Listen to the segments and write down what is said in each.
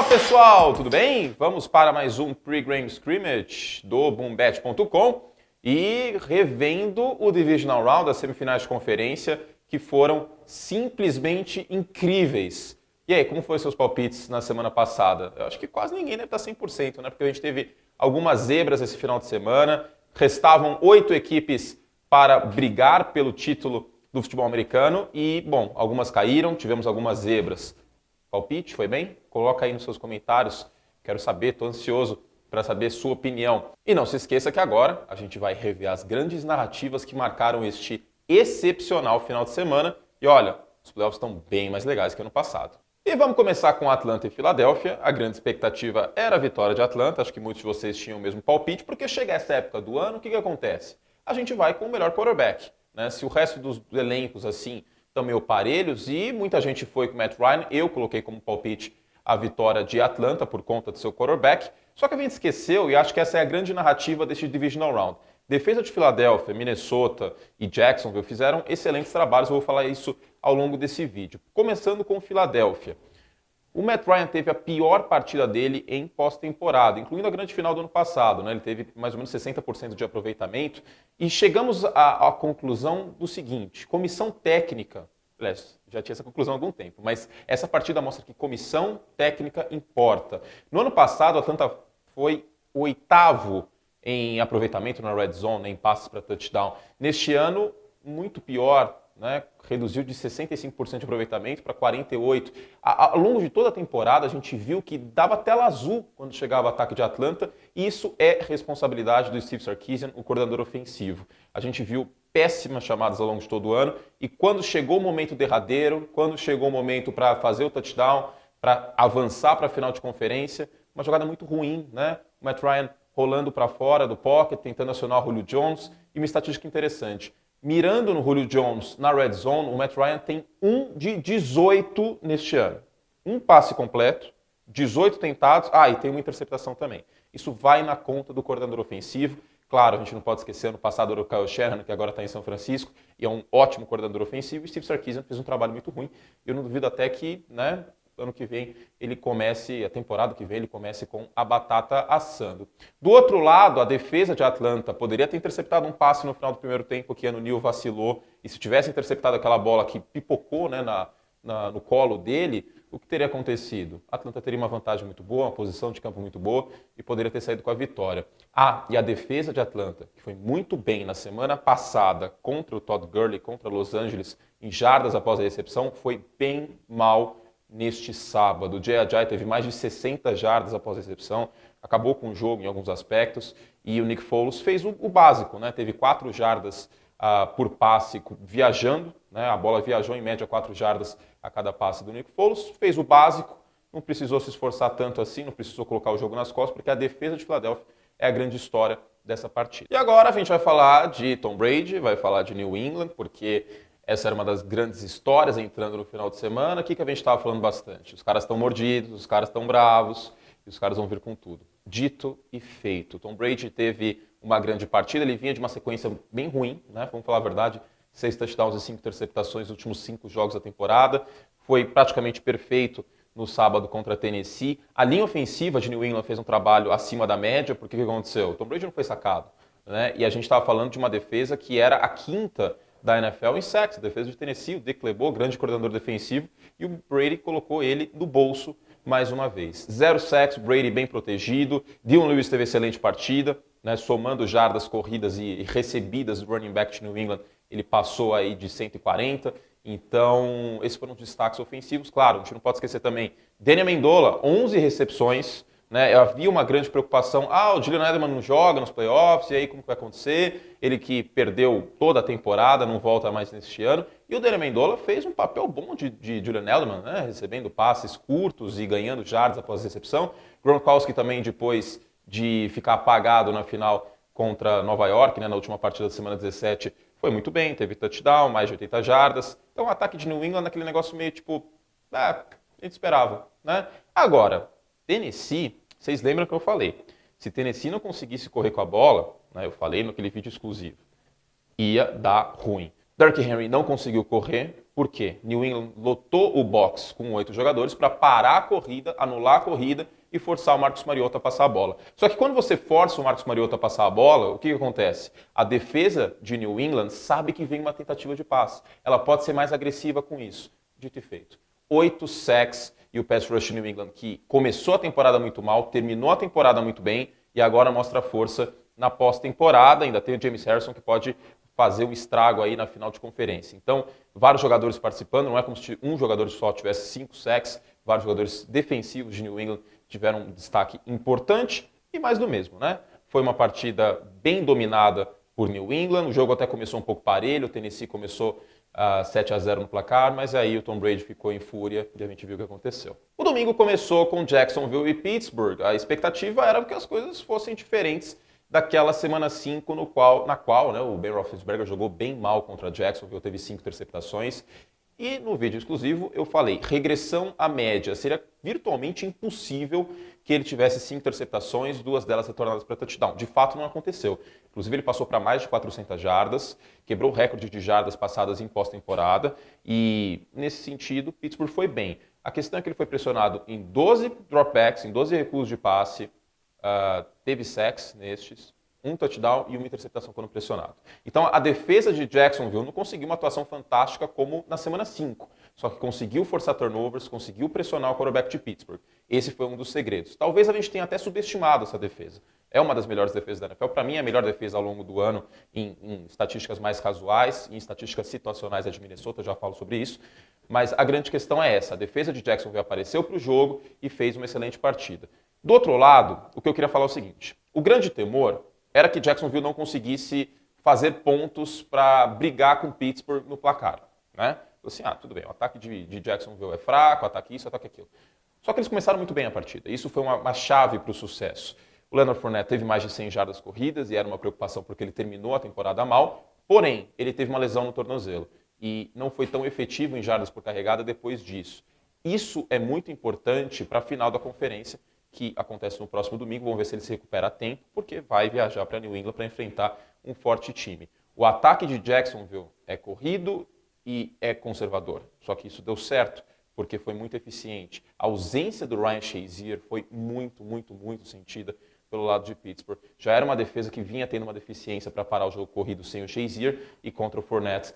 Fala pessoal, tudo bem? Vamos para mais um Pre-Game Scrimmage do Boombet.com e revendo o Divisional Round, das semifinais de conferência, que foram simplesmente incríveis. E aí, como foram seus palpites na semana passada? Eu acho que quase ninguém deve estar 100%, né? Porque a gente teve algumas zebras esse final de semana, restavam 8 equipes para brigar pelo título do futebol americano e, bom, algumas caíram, tivemos algumas zebras. Palpite, foi bem? Coloca aí nos seus comentários, quero saber, estou ansioso para saber sua opinião. E não se esqueça que agora a gente vai rever as grandes narrativas que marcaram este excepcional final de semana. E olha, os playoffs estão bem mais legais que ano passado. E vamos começar com Atlanta e Filadélfia. A grande expectativa era a vitória de Atlanta, acho que muitos de vocês tinham o mesmo palpite, porque chega essa época do ano, o que acontece? A gente vai com o melhor quarterback, né? Se o resto dos elencos assim estão meio parelhos e muita gente foi com o Matt Ryan, eu coloquei como palpite a vitória de Atlanta por conta do seu quarterback, só que a gente esqueceu, e acho que essa é a grande narrativa deste Divisional Round. Defesa de Filadélfia, Minnesota e Jacksonville fizeram excelentes trabalhos, eu vou falar isso ao longo desse vídeo. Começando com Filadélfia. O Matt Ryan teve a pior partida dele em pós-temporada, incluindo a grande final do ano passado, né? Ele teve mais ou menos 60% de aproveitamento e chegamos à conclusão do seguinte: comissão técnica, já tinha essa conclusão há algum tempo, mas essa partida mostra que comissão técnica importa. No ano passado, a Atlanta foi o 8º em aproveitamento na red zone, em passes para touchdown. Neste ano, muito pior, né? Reduziu de 65% de aproveitamento para 48%. Ao longo de toda a temporada, a gente viu que dava tela azul quando chegava o ataque de Atlanta, e isso é responsabilidade do Steve Sarkisian, o coordenador ofensivo. A gente viu péssimas chamadas ao longo de todo o ano, e quando chegou o momento derradeiro, quando chegou o momento para fazer o touchdown, para avançar para a final de conferência, uma jogada muito ruim, né? O Matt Ryan rolando para fora do pocket, tentando acionar o Julio Jones, e uma estatística interessante. Mirando no Julio Jones na red zone, o Matt Ryan tem 1 de 18 neste ano. Um passe completo, 18 tentados, e tem uma interceptação também. Isso vai na conta do coordenador ofensivo. Claro, a gente não pode esquecer, ano passado era o Kyle Shanahan, que agora está em São Francisco, e é um ótimo coordenador ofensivo. E Steve Sarkisian fez um trabalho muito ruim. Eu não duvido até que, né, ano que vem ele comece, a temporada que vem ele comece com a batata assando. Do outro lado, a defesa de Atlanta poderia ter interceptado um passe no final do primeiro tempo que Keanu Neal vacilou, e se tivesse interceptado aquela bola que pipocou, né, no colo dele, o que teria acontecido? A Atlanta teria uma vantagem muito boa, uma posição de campo muito boa e poderia ter saído com a vitória. E a defesa de Atlanta, que foi muito bem na semana passada contra o Todd Gurley, contra Los Angeles, em jardas após a recepção, foi bem mal neste sábado. O Jay Ajayi teve mais de 60 jardas após a recepção, acabou com o jogo em alguns aspectos, e o Nick Foles fez o básico, né? Teve 4 jardas por passe viajando, né? A bola viajou em média 4 jardas a cada passe do Nick Foles, fez o básico, não precisou se esforçar tanto assim, não precisou colocar o jogo nas costas, porque a defesa de Filadélfia é a grande história dessa partida. E agora a gente vai falar de Tom Brady, vai falar de New England, porque essa era uma das grandes histórias entrando no final de semana. O que a gente estava falando bastante? Os caras estão mordidos, os caras estão bravos e os caras vão vir com tudo. Dito e feito. Tom Brady teve uma grande partida, ele vinha de uma sequência bem ruim, né? Vamos falar a verdade, 6 touchdowns e 5 interceptações nos últimos 5 jogos da temporada. Foi praticamente perfeito no sábado contra a Tennessee. A linha ofensiva de New England fez um trabalho acima da média, porque o que aconteceu? O Tom Brady não foi sacado, né? E a gente estava falando de uma defesa que era a 5ª da NFL em sacks, a defesa de Tennessee, o Dick LeBeau, grande coordenador defensivo, e o Brady colocou ele no bolso mais uma vez. 0 sacks, Brady bem protegido, Dion Lewis teve excelente partida, né, somando jardas corridas e recebidas do running back de New England, ele passou aí de 140, então esses foram os destaques ofensivos. Claro, a gente não pode esquecer também, Danny Amendola, 11 recepções, né, havia uma grande preocupação, o Julian Edelman não joga nos playoffs, e aí como que vai acontecer? Ele que perdeu toda a temporada, não volta mais neste ano, e o Danny Amendola fez um papel bom de Julian Edelman, né, recebendo passes curtos e ganhando jardas após a recepção. Gronkowski também, depois de ficar apagado na final contra Nova York, né, na última partida da semana 17, foi muito bem, teve touchdown, mais de 80 jardas. Então o ataque de New England, aquele negócio meio tipo, a gente esperava, né? Agora, Tennessee, vocês lembram que eu falei, se Tennessee não conseguisse correr com a bola, né, eu falei naquele vídeo exclusivo, ia dar ruim. Derrick Henry não conseguiu correr, Por quê? New England lotou o box com 8 jogadores para parar a corrida, anular a corrida e forçar o Marcus Mariota a passar a bola. Só que quando você força o Marcus Mariota a passar a bola, o que acontece? A defesa de New England sabe que vem uma tentativa de passe. Ela pode ser mais agressiva com isso. Dito e feito. 8 sacks e o pass rush de New England, que começou a temporada muito mal, terminou a temporada muito bem e agora mostra força na pós-temporada. Ainda tem o James Harrison que pode fazer um estrago aí na final de conferência. Então, vários jogadores participando, não é como se um jogador só tivesse 5 sacks, vários jogadores defensivos de New England tiveram um destaque importante e mais do mesmo, né? Foi uma partida bem dominada por New England, o jogo até começou um pouco parelho, o Tennessee começou 7-0 no placar, mas aí o Tom Brady ficou em fúria e a gente viu o que aconteceu. O domingo começou com Jacksonville e Pittsburgh. A expectativa era que as coisas fossem diferentes daquela semana 5 na qual né, o Ben Roethlisberger jogou bem mal contra Jacksonville, teve 5 interceptações. E no vídeo exclusivo eu falei, regressão à média. Seria virtualmente impossível que ele tivesse 5 interceptações, 2 delas retornadas para touchdown. De fato não aconteceu. Inclusive ele passou para mais de 400 jardas, quebrou o recorde de jardas passadas em pós-temporada e nesse sentido Pittsburgh foi bem. A questão é que ele foi pressionado em 12 dropbacks, em 12 recuos de passe, teve sacks nestes, um touchdown e uma interceptação quando pressionado. Então a defesa de Jacksonville não conseguiu uma atuação fantástica como na semana 5, só que conseguiu forçar turnovers, conseguiu pressionar o quarterback de Pittsburgh. Esse foi um dos segredos. Talvez a gente tenha até subestimado essa defesa. É uma das melhores defesas da NFL. Para mim, é a melhor defesa ao longo do ano em estatísticas mais casuais, em estatísticas situacionais de Minnesota, eu já falo sobre isso. Mas a grande questão é essa. A defesa de Jacksonville apareceu para o jogo e fez uma excelente partida. Do outro lado, o que eu queria falar é o seguinte. O grande temor era que Jacksonville não conseguisse fazer pontos para brigar com Pittsburgh no placar. Né? Assim, tudo bem, o ataque de Jacksonville é fraco, o ataque isso, o ataque aquilo. Só que eles começaram muito bem a partida. Isso foi uma chave para o sucesso. O Leonard Fournette teve mais de 100 jardas corridas e era uma preocupação porque ele terminou a temporada mal. Porém, ele teve uma lesão no tornozelo e não foi tão efetivo em jardas por carregada depois disso. Isso é muito importante para a final da conferência, que acontece no próximo domingo. Vamos ver se ele se recupera a tempo, porque vai viajar para New England para enfrentar um forte time. O ataque de Jacksonville é corrido e é conservador. Só que isso deu certo, porque foi muito eficiente. A ausência do Ryan Shazier foi muito sentida pelo lado de Pittsburgh. Já era uma defesa que vinha tendo uma deficiência para parar o jogo corrido sem o Shazier e contra o Fournette,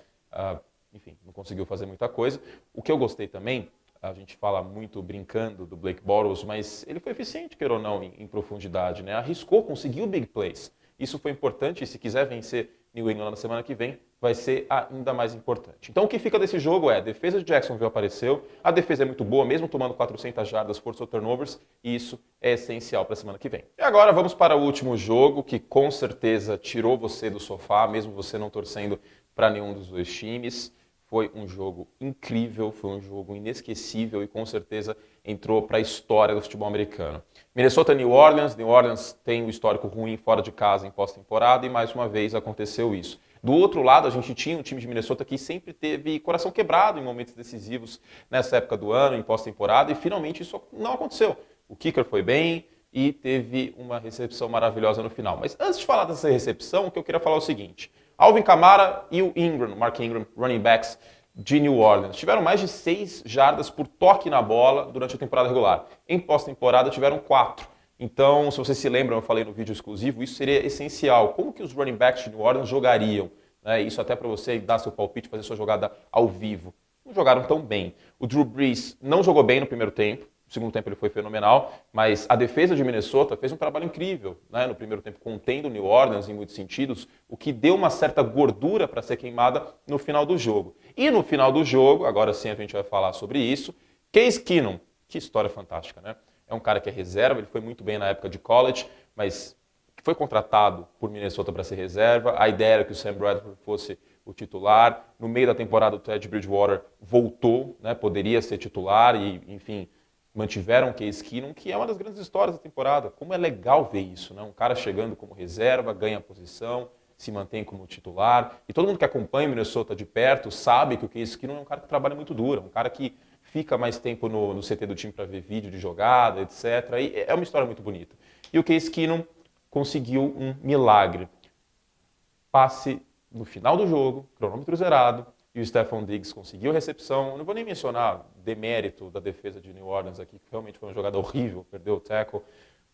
enfim, não conseguiu fazer muita coisa. O que eu gostei também, a gente fala muito brincando do Blake Bortles, mas ele foi eficiente, quer ou não, em profundidade, né? Arriscou, conseguiu big plays. Isso foi importante e se quiser vencer New England na semana que vem, vai ser ainda mais importante. Então o que fica desse jogo é, a defesa de Jacksonville apareceu, a defesa é muito boa, mesmo tomando 400 jardas, forçou turnovers, e isso é essencial para a semana que vem. E agora vamos para o último jogo, que com certeza tirou você do sofá, mesmo você não torcendo para nenhum dos dois times. Foi um jogo incrível, foi um jogo inesquecível e com certeza entrou para a história do futebol americano. Minnesota New Orleans. New Orleans tem um histórico ruim fora de casa em pós-temporada e mais uma vez aconteceu isso. Do outro lado, a gente tinha um time de Minnesota que sempre teve coração quebrado em momentos decisivos nessa época do ano, em pós-temporada, e finalmente isso não aconteceu. O kicker foi bem e teve uma recepção maravilhosa no final. Mas antes de falar dessa recepção, o que eu queria falar é o seguinte. Alvin Kamara e o Mark Ingram, running backs de New Orleans, tiveram mais de 6 jardas por toque na bola durante a temporada regular. Em pós-temporada tiveram 4. Então, se vocês se lembram, eu falei no vídeo exclusivo, isso seria essencial. Como que os running backs de New Orleans jogariam? Isso até para você dar seu palpite, fazer sua jogada ao vivo. Não jogaram tão bem. O Drew Brees não jogou bem no primeiro tempo. No segundo tempo ele foi fenomenal, mas a defesa de Minnesota fez um trabalho incrível, né? No primeiro tempo, contendo o New Orleans em muitos sentidos, o que deu uma certa gordura para ser queimada no final do jogo. E no final do jogo, agora sim a gente vai falar sobre isso, Case Keenum, que história fantástica, né? É um cara que é reserva, ele foi muito bem na época de college, mas foi contratado por Minnesota para ser reserva. A ideia era que o Sam Bradford fosse o titular. No meio da temporada, o Teddy Bridgewater voltou, né? Poderia ser titular e, enfim, mantiveram o Case Keenum, que é uma das grandes histórias da temporada. Como é legal ver isso, né? Um cara chegando como reserva, ganha posição, se mantém como titular. E todo mundo que acompanha o Minnesota de perto sabe que o Case Keenum é um cara que trabalha muito duro, um cara que fica mais tempo no CT do time para ver vídeo de jogada, etc. E é uma história muito bonita. E o Case Keenum conseguiu um milagre. Passe no final do jogo, cronômetro zerado, e o Stephon Diggs conseguiu recepção. Não vou nem mencionar demérito da defesa de New Orleans aqui, que realmente foi uma jogada horrível, perdeu o tackle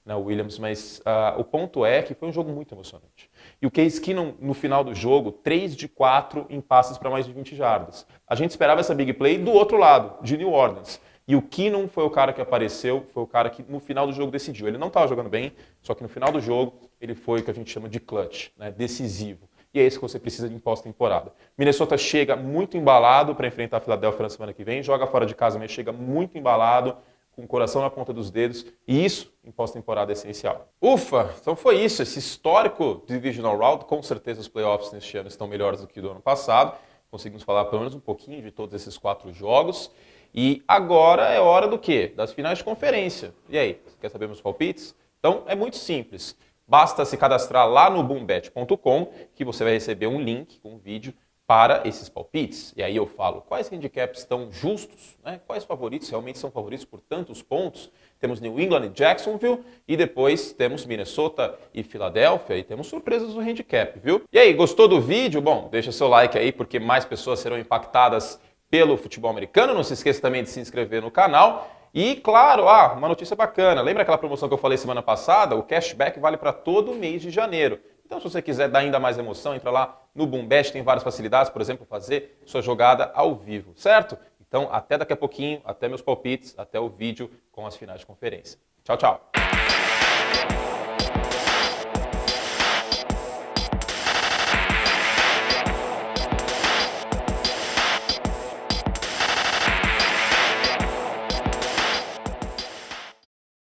na Williams, mas o ponto é que foi um jogo muito emocionante. E o Case Keenum, no final do jogo, 3 de 4 em passes para mais de 20 jardas. A gente esperava essa big play do outro lado, de New Orleans. E o Keenum foi o cara que apareceu, foi o cara que no final do jogo decidiu. Ele não estava jogando bem, só que no final do jogo ele foi o que a gente chama de clutch, né, decisivo. E é isso que você precisa de pós-temporada. Minnesota chega muito embalado para enfrentar a Filadélfia na semana que vem, joga fora de casa, mas chega muito embalado, com o coração na ponta dos dedos, e isso em pós-temporada é essencial. Ufa! Então foi isso, esse histórico Divisional Round. Com certeza os playoffs neste ano estão melhores do que do ano passado. Conseguimos falar pelo menos um pouquinho de todos esses 4 jogos. E agora é hora do quê? Das finais de conferência. E aí, você quer saber meus palpites? Então é muito simples. Basta se cadastrar lá no boombet.com que você vai receber um link com um vídeo para esses palpites. E aí eu falo quais handicaps estão justos, né? Quais favoritos realmente são favoritos por tantos pontos. Temos New England e Jacksonville, e depois temos Minnesota e Filadélfia, e temos surpresas no handicap, viu? E aí, gostou do vídeo? Bom, deixa seu like aí, porque mais pessoas serão impactadas pelo futebol americano. Não se esqueça também de se inscrever no canal. E, claro, uma notícia bacana. Lembra aquela promoção que eu falei semana passada? O cashback vale para todo mês de janeiro. Então, se você quiser dar ainda mais emoção, entra lá no Boombet, tem várias facilidades, por exemplo, fazer sua jogada ao vivo, certo? Então, até daqui a pouquinho, até meus palpites, até o vídeo com as finais de conferência. Tchau, tchau!